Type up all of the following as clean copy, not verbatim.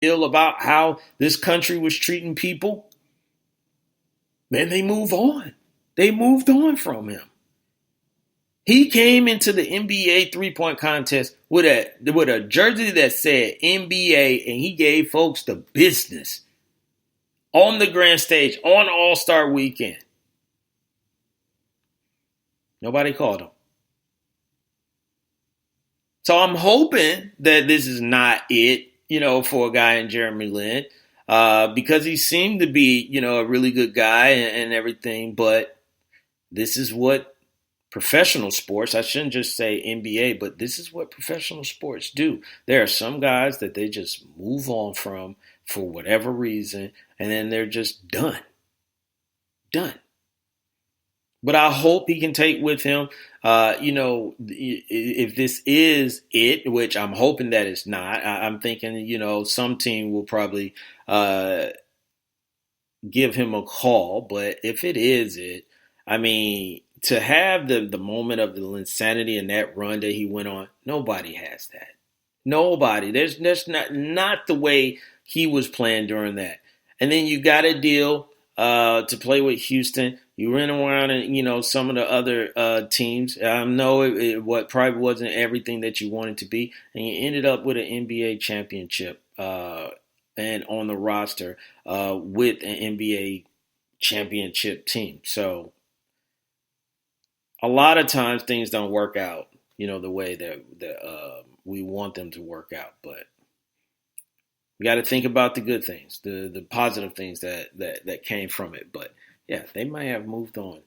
ill about how this country was treating people, then they move on. They moved on from him. He came into the NBA three-point contest with a jersey that said NBA, and he gave folks the business on the grand stage on All-Star Weekend. Nobody called him. So I'm hoping that this is not it, for a guy in Jeremy Lin, because he seemed to be, a really good guy and everything. But this is what professional sports, I shouldn't just say NBA, but this is what professional sports do. There are some guys that they just move on from for whatever reason, and then they're just done. Done. But I hope he can take with him, if this is it, which I'm hoping that it's not. I'm thinking, some team will probably give him a call. But if it is it, I mean, to have the moment of the insanity and that run that he went on, nobody has that. Nobody. There's not the way he was playing during that. And then you got a deal to play with Houston. You ran around and, some of the other teams. I know it probably wasn't everything that you wanted to be. And you ended up with an NBA championship and on the roster with an NBA championship team. So a lot of times things don't work out, the way that we want them to work out. But we got to think about the good things, the positive things that came from it. But yeah, they might have moved on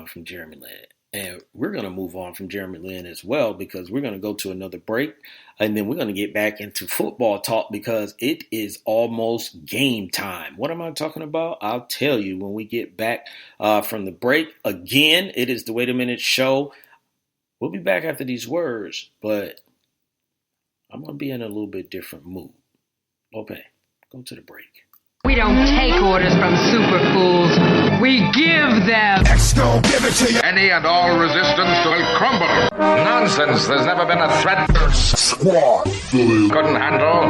from Jeremy Lin. And we're going to move on from Jeremy Lin as well, because we're going to go to another break. And then we're going to get back into football talk, because it is almost game time. What am I talking about? I'll tell you when we get back from the break. Again, it is the Wait a Minute show. We'll be back after these words, but I'm going to be in a little bit different mood. Okay, go to the break. We don't take orders from super fools. We give them. Exco, give it to you. Any and all resistance will crumble. Nonsense. There's never been a threat. Squad. Couldn't handle.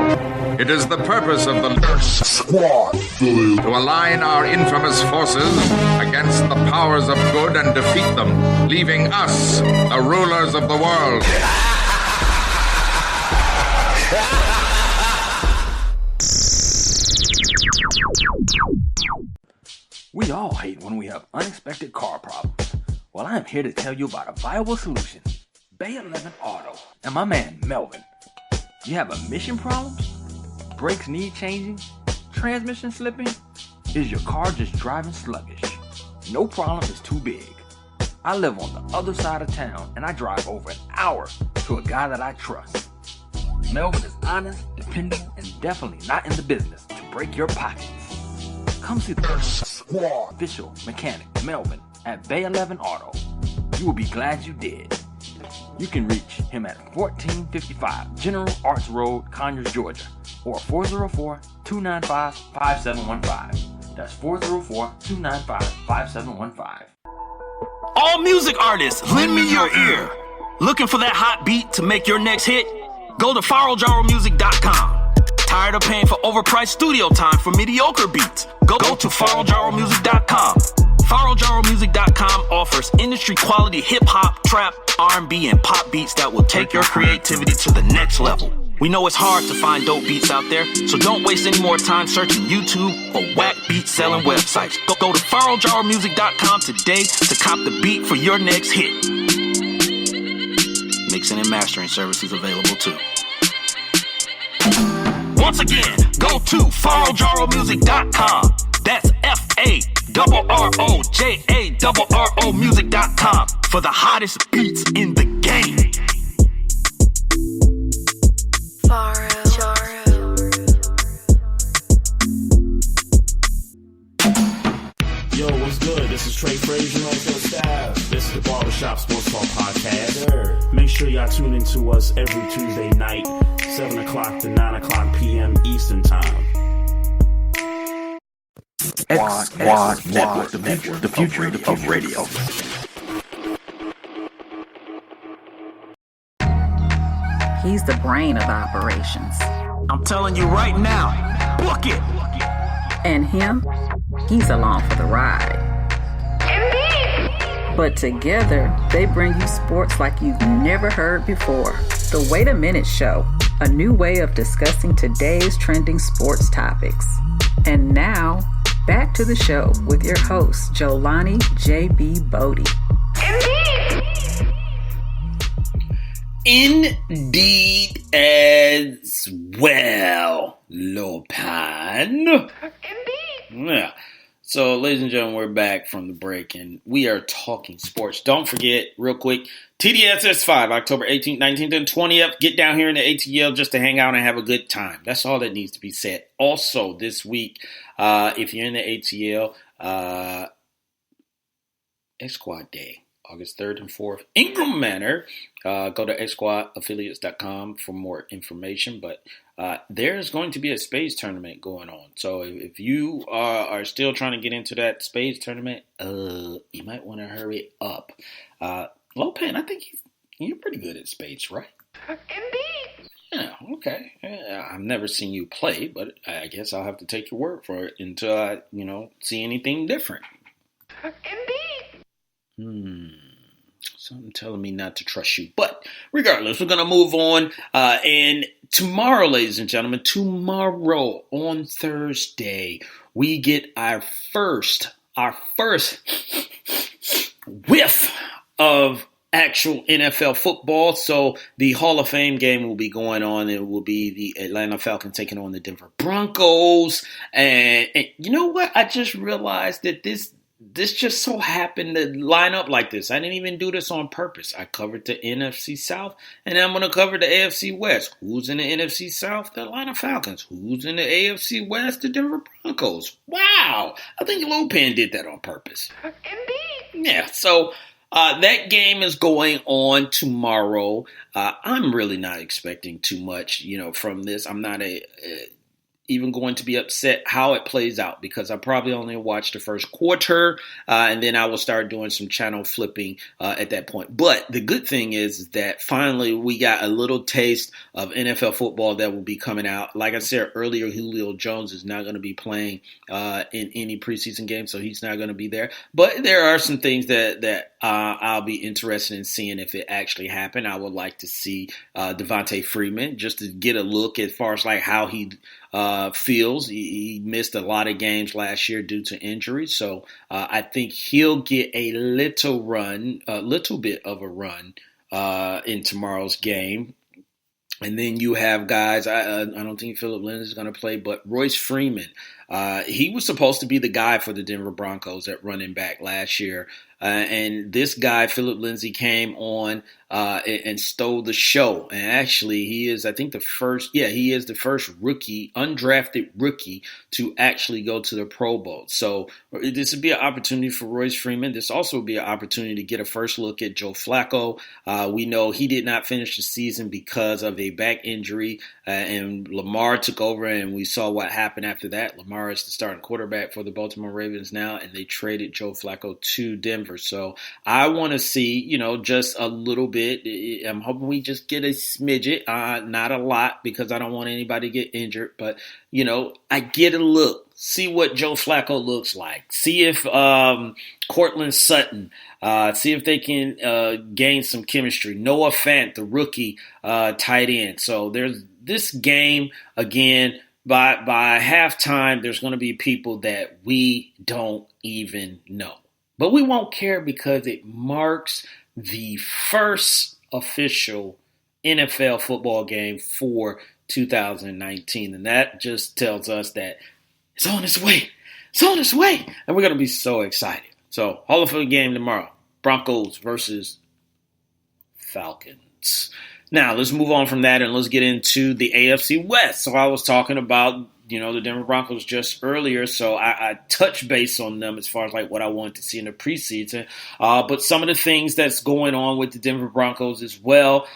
It is the purpose of the Squad. to align our infamous forces against the powers of good and defeat them, leaving us, the rulers of the world. We all hate when we have unexpected car problems. Well, I'm here to tell you about a viable solution. Bay 11 Auto and my man Melvin. You have emission problems? Brakes need changing? Transmission slipping? Is your car just driving sluggish? No problem is too big. I live on the other side of town and I drive over an hour to a guy that I trust. Melvin is honest, dependable, and definitely not in the business to break your pockets. Come see the official mechanic, Melvin, at Bay 11 Auto. You will be glad you did. You can reach him at 1455 General Arts Road, Conyers, Georgia, or 404-295-5715. That's 404-295-5715. All music artists, lend me your ear. Looking for that hot beat to make your next hit? Go to FaroJaroMusic.com. Tired of paying for overpriced studio time for mediocre beats? Go to FaroJaroMusic.com. FaroJaroMusic.com offers industry-quality hip-hop, trap, R&B, and pop beats that will take your creativity to the next level. We know it's hard to find dope beats out there, so don't waste any more time searching YouTube or whack beat-selling websites. Go to FaroJaroMusic.com today to cop the beat for your next hit. Mixing and mastering services available too. Once again, go to FaroJaroMusic.com. That's FaroJaRO Music.com for the hottest beats in the game. Yo, what's good? This is Trey Frazier on Phil Styles. This is the Barbershop Sports Talk Podcast. Make sure y'all tune in to us every Tuesday night, 7 o'clock to 9 o'clock p.m. Eastern Time. Squad Network, the future of radio. He's the brain of operations. I'm telling you right now, book it. And him, he's along for the ride. But together, they bring you sports like you've never heard before. The Wait a Minute Show, a new way of discussing today's trending sports topics. And now, back to the show with your host, Jolani J.B. Bodie. Indeed as well, Lopan. Yeah. So, ladies and gentlemen, we're back from the break, and we are talking sports. Don't forget, real quick, TDSS5, October 18th, 19th, and 20th. Get down here in the ATL just to hang out and have a good time. That's all that needs to be said. Also, this week, if you're in the ATL, X-Squad Day, August 3rd and 4th, Ingram Manor. Go to xsquadaffiliates.com for more information, but there's going to be a spades tournament going on. So if you are still trying to get into that spades tournament, you might want to hurry up. Lopan, I think you're pretty good at spades, right? Indeed. Yeah, okay. Yeah, I've never seen you play, but I guess I'll have to take your word for it until I, see anything different. Indeed. Something telling me not to trust you. But regardless, we're going to move on. And tomorrow, ladies and gentlemen, tomorrow on Thursday, we get our first whiff of actual NFL football. So the Hall of Fame game will be going on. It will be the Atlanta Falcons taking on the Denver Broncos. And you know what? I just realized that this just so happened to line up like this. I didn't even do this on purpose. I covered the NFC South, and I'm going to cover the AFC West. Who's in the NFC South? The Atlanta Falcons. Who's in the AFC West? The Denver Broncos. Wow. I think Lopan did that on purpose. Indeed. Yeah, so that game is going on tomorrow. I'm really not expecting too much, from this. I'm not even going to be upset how it plays out because I probably only watched the first quarter and then I will start doing some channel flipping at that point. But the good thing is that finally we got a little taste of NFL football that will be coming out. Like I said earlier, Julio Jones is not going to be playing in any preseason game, so he's not going to be there. But there are some things that I'll be interested in seeing if it actually happened. I would like to see Devontae Freeman just to get a look as far as like how he feels. He missed a lot of games last year due to injury, so I think he'll get a little bit of a run in tomorrow's game. And then you have guys, I don't think Phillip Lindsay is going to play, but Royce Freeman, he was supposed to be the guy for the Denver Broncos at running back last year. And this guy, Phillip Lindsay, came on and stole the show. And actually, he is, I think, the first rookie, undrafted rookie, to actually go to the Pro Bowl. So this would be an opportunity for Royce Freeman. This also would be an opportunity to get a first look at Joe Flacco. We know he did not finish the season because of a back injury, and Lamar took over, and we saw what happened after that. Lamar is the starting quarterback for the Baltimore Ravens now, and they traded Joe Flacco to Denver. So I want to see, just a little bit. I'm hoping we just get a smidget, not a lot, because I don't want anybody to get injured. But, I get a look, see what Joe Flacco looks like, see if Cortland Sutton, see if they can gain some chemistry. Noah Fant, the rookie tight end. So there's this game again. By halftime, there's going to be people that we don't even know. But we won't care because it marks the first official NFL football game for 2019. And that just tells us that it's on its way. It's on its way. And we're going to be so excited. So, Hall of Fame game tomorrow. Broncos versus Falcons. Now, let's move on from that and let's get into the AFC West. So, I was talking about, the Denver Broncos just earlier, so I touched base on them as far as like what I wanted to see in the preseason. But some of the things that's going on with the Denver Broncos as well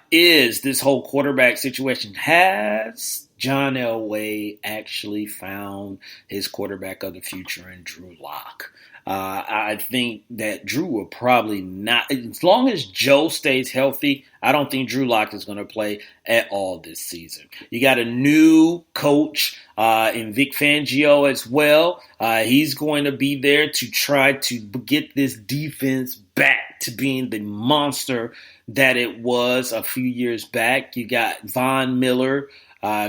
is this whole quarterback situation. Has John Elway actually found his quarterback of the future in Drew Lock? I think that Drew will probably not, as long as Joe stays healthy, I don't think Drew Lock is going to play at all this season. You got a new coach in Vic Fangio as well. He's going to be there to try to get this defense back to being the monster that it was a few years back. You got Von Miller.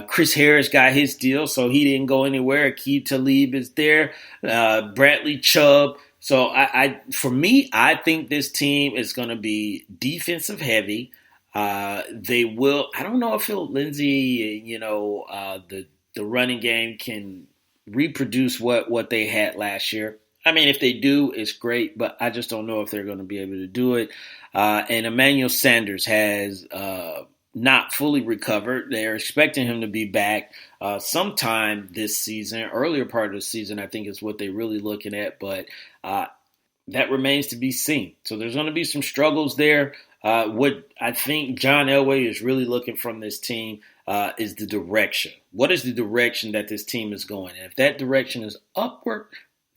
Chris Harris got his deal, so he didn't go anywhere. Aqib Talib is there. Bradley Chubb. So for me, I think this team is going to be defensive heavy. They will. I don't know if Philip Lindsay, the running game can reproduce what they had last year. I mean, if they do, it's great, but I just don't know if they're going to be able to do it. And Emmanuel Sanders has not fully recovered. They're expecting him to be back sometime this season. Earlier part of the season, I think, is what they're really looking at, but that remains to be seen. So there's going to be some struggles there. What I think John Elway is really looking from this team is the direction. What is the direction that this team is going? And if that direction is upward,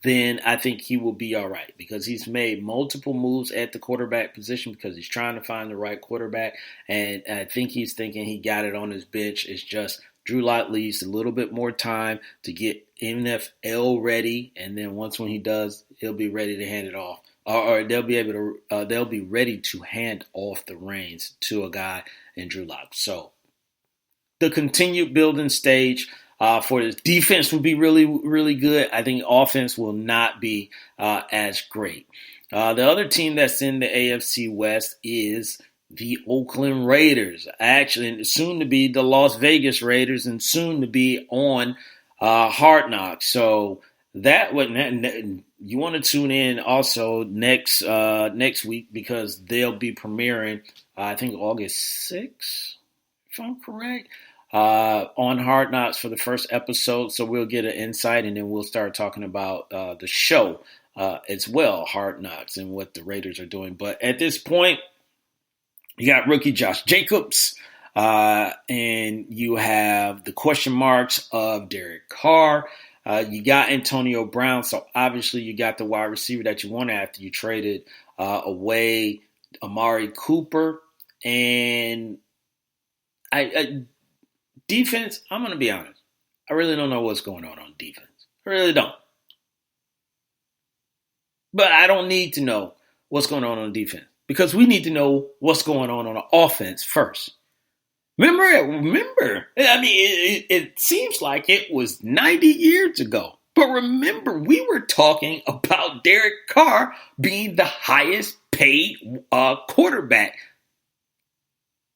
then I think he will be all right, because he's made multiple moves at the quarterback position because he's trying to find the right quarterback. And I think he's thinking he got it on his bench. It's just Drew Lock needs a little bit more time to get NFL ready. And then when he does, he'll be ready to hand it off. Or they'll be ready to hand off the reins to a guy in Drew Lock. So the continued building stage for this defense will be really, really good. I think offense will not be as great. The other team that's in the AFC West is the Oakland Raiders. Actually, soon to be the Las Vegas Raiders, and soon to be on Hard Knocks. So that you want to tune in also next week, because they'll be premiering I think August 6th, if I'm correct. On Hard Knocks for the first episode, so we'll get an insight, and then we'll start talking about the show as well, Hard Knocks, and what the Raiders are doing. But at this point, you got rookie Josh Jacobs, and you have the question marks of Derek Carr. You got Antonio Brown, so obviously you got the wide receiver that you wanted after you traded away Amari Cooper. And defense, I'm going to be honest. I really don't know what's going on defense. I really don't. But I don't need to know what's going on defense, because we need to know what's going on the offense first. Remember, I mean, it seems like it was 90 years ago. But remember, we were talking about Derek Carr being the highest paid quarterback.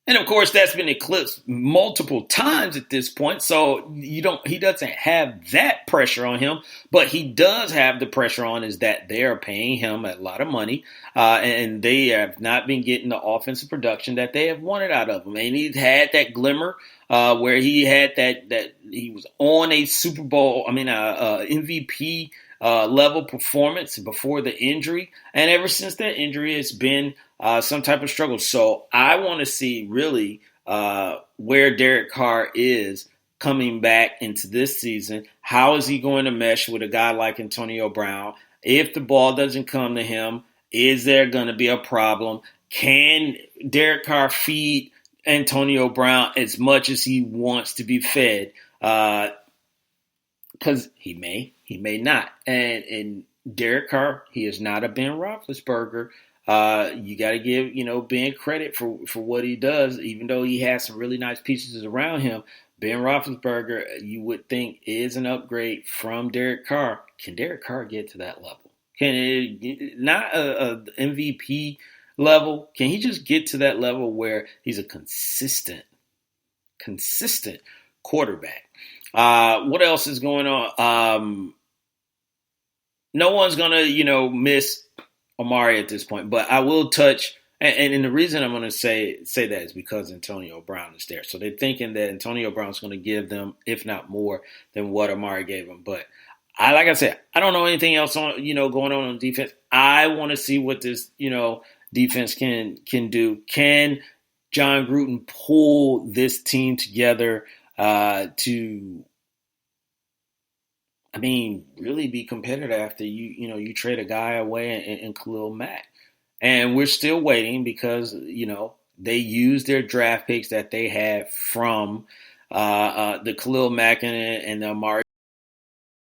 And of course, that's been eclipsed multiple times at this point. So he doesn't have that pressure on him, but he does have the pressure on is that they are paying him a lot of money, and they have not been getting the offensive production that they have wanted out of him. And he's had that glimmer where he had that he was on a Super Bowl, MVP level performance before the injury, and ever since that injury, it's been some type of struggle. So I want to see really where Derek Carr is coming back into this season. How is he going to mesh with a guy like Antonio Brown? If the ball doesn't come to him, is there going to be a problem? Can Derek Carr feed Antonio Brown as much as he wants to be fed? Because he may not. And Derek Carr, he is not a Ben Roethlisberger. You got to give, Ben credit for what he does, even though he has some really nice pieces around him. Ben Roethlisberger, you would think, is an upgrade from Derek Carr. Can Derek Carr get to that level? Can it, not a MVP level? Can he just get to that level where he's a consistent quarterback? What else is going on? No one's going to, miss Amari at this point, but I will touch, and the reason I'm going to say that is because Antonio Brown is there. So they're thinking that Antonio Brown's going to give them, if not more, than what Amari gave them. But like I said, I don't know anything else on, going on defense. I want to see what this, defense can do. Can John Gruden pull this team together to really be competitive after you trade a guy away in Khalil Mack. And we're still waiting because, they used their draft picks that they had from the Khalil Mack and the Amari